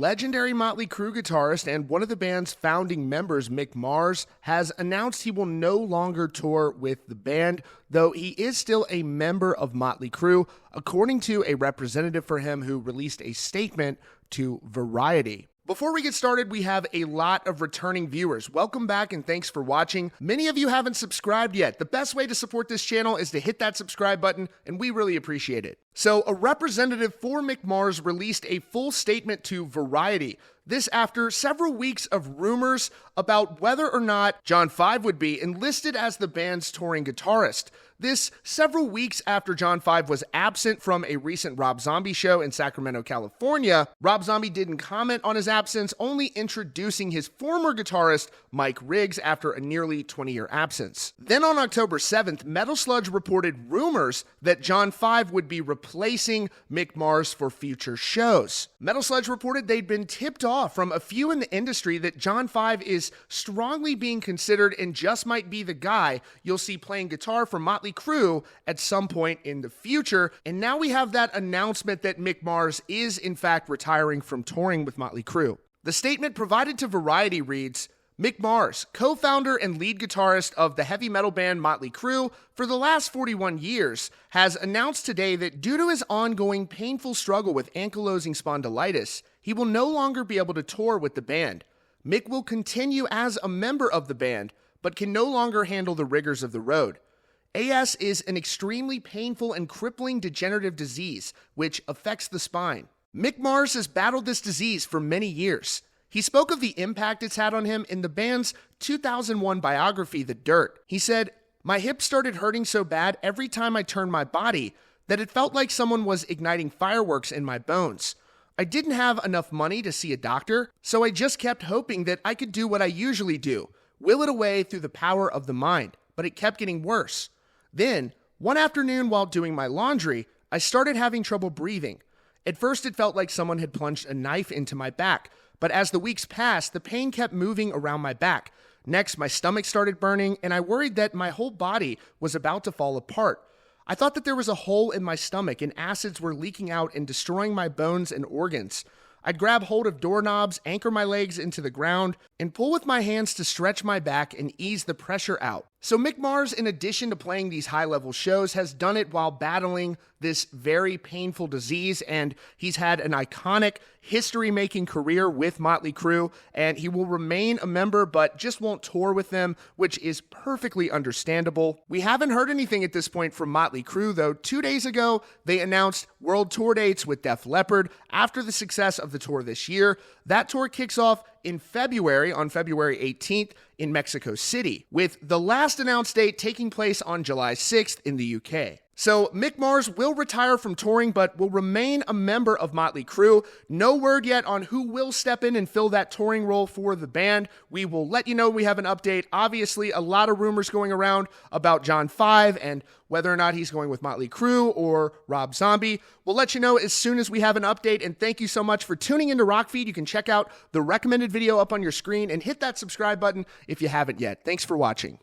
legendary Motley Crue guitarist and one of the band's founding members, Mick Mars, has announced he will no longer tour with the band, though he is still a member of Motley Crue, according to a representative for him who released a statement to Variety. Before we get started, we have a lot of returning viewers. Welcome back and thanks for watching. Many of you haven't subscribed yet. The best way to support this channel is to hit that subscribe button, and we really appreciate it. So, a representative for Mick Mars released a full statement to Variety. This after several weeks of rumors about whether or not John 5 would be enlisted as the band's touring guitarist. This several weeks after John 5 was absent from a recent Rob Zombie show in Sacramento, California. Rob Zombie didn't comment on his absence, only introducing his former guitarist, Mike Riggs, after a nearly 20-year absence. Then on October 7th, Metal Sludge reported rumors that John 5 would be replacing Mick Mars for future shows. Metal Sludge reported they'd been tipped off from a few in the industry that John 5 is strongly being considered and just might be the guy you'll see playing guitar for Motley Crue at some point in the future. And now we have that announcement that Mick Mars is in fact retiring from touring with Motley Crue. The statement provided to Variety reads, Mick Mars, co-founder and lead guitarist of the heavy metal band Motley Crue for the last 41 years, has announced today that due to his ongoing painful struggle with ankylosing spondylitis, he will no longer be able to tour with the band. Mick will continue as a member of the band, but can no longer handle the rigors of the road. AS is an extremely painful and crippling degenerative disease which affects the spine. Mick Mars has battled this disease for many years. He spoke of the impact it's had on him in the band's 2001 biography, The Dirt. He said, "My hip started hurting so bad every time I turned my body that it felt like someone was igniting fireworks in my bones. I didn't have enough money to see a doctor, so I just kept hoping that I could do what I usually do, will it away through the power of the mind, but it kept getting worse. Then, one afternoon while doing my laundry, I started having trouble breathing. At first it felt like someone had plunged a knife into my back, but as the weeks passed, the pain kept moving around my back. Next, my stomach started burning, and I worried that my whole body was about to fall apart. I thought that there was a hole in my stomach and acids were leaking out and destroying my bones and organs. I'd grab hold of doorknobs, anchor my legs into the ground, and pull with my hands to stretch my back and ease the pressure out." So Mick Mars, in addition to playing these high-level shows, has done it while battling this very painful disease, and he's had an iconic history-making career with Motley Crue, and he will remain a member but just won't tour with them, which is perfectly understandable. We haven't heard anything at this point from Motley Crue, though. 2 days ago, they announced world tour dates with Def Leppard after the success of the tour this year. That tour kicks off in February, on February 18th in Mexico City, with the last announced date taking place on July 6th in the UK. So Mick Mars will retire from touring, but will remain a member of Motley Crue. No word yet on who will step in and fill that touring role for the band. We will let you know when we have an update. Obviously, a lot of rumors going around about John 5 and whether or not he's going with Motley Crue or Rob Zombie. We'll let you know as soon as we have an update, and thank you so much for tuning into Rockfeed. You can check out the recommended video up on your screen and hit that subscribe button if you haven't yet. Thanks for watching.